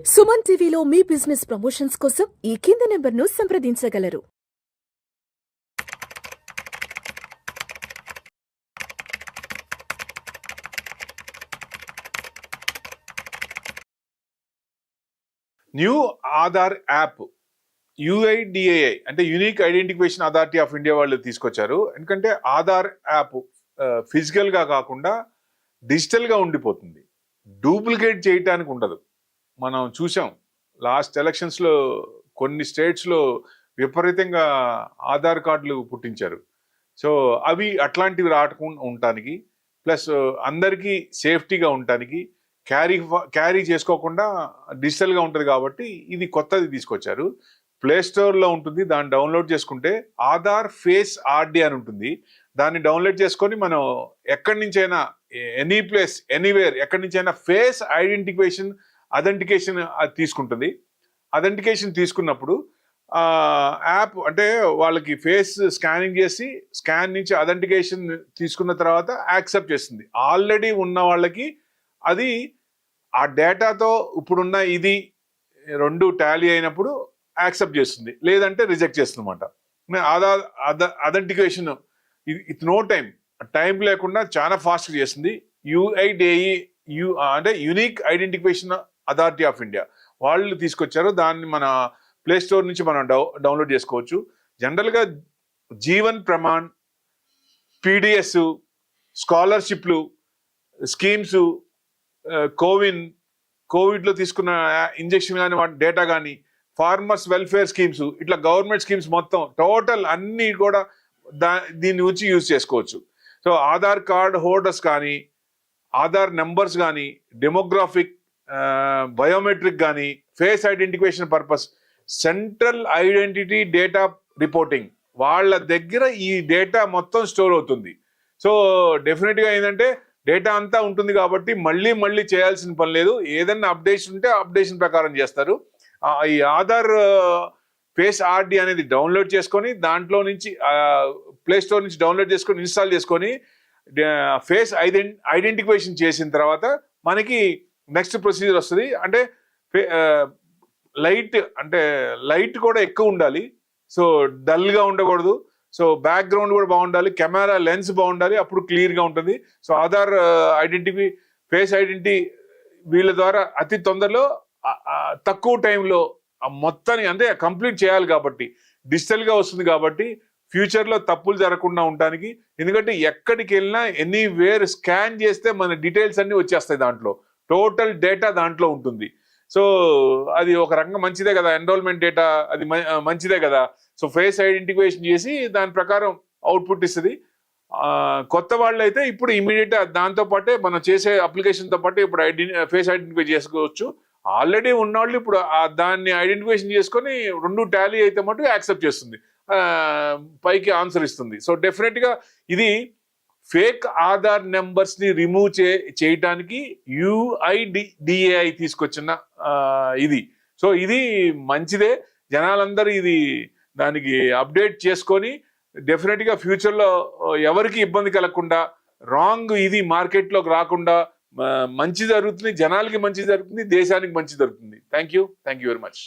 సుమన్ టీవీలో మీ business promotions కోసం ఈ కింది నెంబర్ను సంప్రదించగలరు. న్యూ ఆధార్ యాప్ యుఐడిఏఐ అంటే unique identification authority of India వాళ్ళు తీసుకొచ్చారు. ఎందుకంటే ఆధార్ యాప్ ఫిజికల్గా కాకుండా డిజిటల్గా ఉండిపోతుంది, డూప్లికేట్ చేయటానికి ఉండదు. మనం చూసాం లాస్ట్ ఎలక్షన్స్లో కొన్ని స్టేట్స్లో విపరీతంగా ఆధార్ కార్డులు పుట్టించారు. సో అవి అట్లాంటివి రాకుండా ఉండటానికి, ప్లస్ అందరికీ సేఫ్టీగా ఉండటానికి, క్యారీ చేసుకోకుండా డిజిటల్గా ఉంటుంది కాబట్టి ఇది కొత్తది తీసుకొచ్చారు. ప్లే స్టోర్లో ఉంటుంది, దాన్ని డౌన్లోడ్ చేసుకుంటే ఆధార్ ఫేస్ ఆర్డి అని ఉంటుంది. దాన్ని డౌన్లోడ్ చేసుకొని మనం ఎక్కడి నుంచైనా ఎనీ ప్లేస్ ఎనీవేర్ ఎక్కడి నుంచైనా ఫేస్ అథెంటికేషన్ అది తీసుకుంటుంది. అథెంటికేషన్ తీసుకున్నప్పుడు యాప్ అంటే వాళ్ళకి ఫేస్ స్కానింగ్ చేసి స్కాన్ నుంచి అథెంటికేషన్ తీసుకున్న తర్వాత యాక్సెప్ట్ చేస్తుంది. ఆల్రెడీ ఉన్న వాళ్ళకి అది ఆ డేటాతో ఇప్పుడున్న ఇది రెండు టాలీ అయినప్పుడు యాక్సెప్ట్ చేస్తుంది, లేదంటే రిజెక్ట్ చేస్తుంది అనమాట. అథెంటికేషన్ ఇది నో టైం లేకుండా చాలా ఫాస్ట్గా చేస్తుంది. యుఐడిఏఐ అంటే unique identification authority of India వాళ్ళు తీసుకొచ్చారు. దాన్ని మన ప్లే స్టోర్ నుంచి మనం డౌన్లోడ్ చేసుకోవచ్చు. జనరల్గా జీవన్ ప్రమాణ్, పీడిఎస్, స్కాలర్షిప్లు, స్కీమ్స్, కోవిడ్లో తీసుకున్న ఇంజెక్షన్ కానీ వాటి డేటా కానీ, ఫార్మర్స్ వెల్ఫేర్ స్కీమ్స్, ఇట్లా గవర్నమెంట్ స్కీమ్స్ మొత్తం టోటల్ అన్నీ కూడా దీని నుంచి యూజ్ చేసుకోవచ్చు. సో ఆధార్ కార్డ్ హోల్డర్స్ కానీ, ఆధార్ నెంబర్స్ కానీ, డెమోగ్రాఫిక్, బయోమెట్రిక్ కానీ, face identification purpose, central identity data reporting వాళ్ళ దగ్గర ఈ డేటా మొత్తం స్టోర్ అవుతుంది. సో డెఫినెట్గా ఏంటంటే డేటా అంతా ఉంటుంది కాబట్టి మళ్ళీ చేయాల్సిన పని లేదు. ఏదన్నా అప్డేషన్ ఉంటే అప్డేషన్ ప్రకారం చేస్తారు. ఈ ఆధార్ ఫేస్ ఆర్డి అనేది డౌన్లోడ్ చేసుకొని దాంట్లో నుంచి ప్లే స్టోర్ నుంచి డౌన్లోడ్ చేసుకొని ఇన్స్టాల్ చేసుకొని ఫేస్ ఐడెంటిఫికేషన్ చేసిన తర్వాత మనకి నెక్స్ట్ ప్రొసీజర్ వస్తుంది. అంటే లైట్ కూడా ఎక్కువ ఉండాలి, సో డల్గా ఉండకూడదు. సో బ్యాక్గ్రౌండ్ కూడా బాగుండాలి, కెమెరా లెన్స్ బాగుండాలి, అప్పుడు క్లియర్గా ఉంటుంది. సో ఆధార్ ఫేస్ ఐడెంటిటీ వీళ్ళ ద్వారా అతి తొందరలో తక్కువ టైంలో మొత్తాన్ని అంటే కంప్లీట్ చేయాలి కాబట్టి డిజిటల్గా వస్తుంది కాబట్టి ఫ్యూచర్లో తప్పులు జరగకుండా ఉండడానికి. ఎందుకంటే ఎక్కడికి వెళ్ళినా ఎనీవేర్ స్కాన్ చేస్తే మన డీటెయిల్స్ అన్నీ వచ్చేస్తాయి, దాంట్లో టోటల్ డేటా దాంట్లో ఉంటుంది. సో అది ఒక రకంగా మంచిదే కదా, ఎన్రోల్మెంట్ డేటా అది మంచిదే కదా. సో ఫేస్ ఐడెంటిఫికేషన్ చేసి దాని ప్రకారం అవుట్పుట్ ఇస్తుంది. కొత్త వాళ్ళు అయితే ఇప్పుడు ఇమీడియట్గా దాంతో పాటే మనం చేసే అప్లికేషన్తో పాటు ఇప్పుడు ఫేస్ ఐడెంటిఫై చేసుకోవచ్చు. ఆల్రెడీ ఉన్నవాళ్ళు ఇప్పుడు దాన్ని ఐడెంటిఫికేషన్ చేసుకొని రెండు టాలీ అయితే మటుకు యాక్సెప్ట్ చేస్తుంది, పైకి ఆన్సర్ ఇస్తుంది. సో డెఫినెట్గా ఇది ఫేక్ ఆధార్ నెంబర్స్ ని రిమూవ్ చేయటానికి యుఐడిఏఐ తీసుకొచ్చిన ఇది. సో ఇది మంచిదే, జనాలందరూ ఇది దానికి అప్డేట్ చేసుకొని డెఫినెట్గా ఫ్యూచర్లో ఎవరికి ఇబ్బంది కలగకుండా రాంగ్ ఇది మార్కెట్లోకి రాకుండా మంచి జరుగుతుంది, జనాలకి మంచి జరుగుతుంది, దేశానికి మంచి జరుగుతుంది. Thank you very much.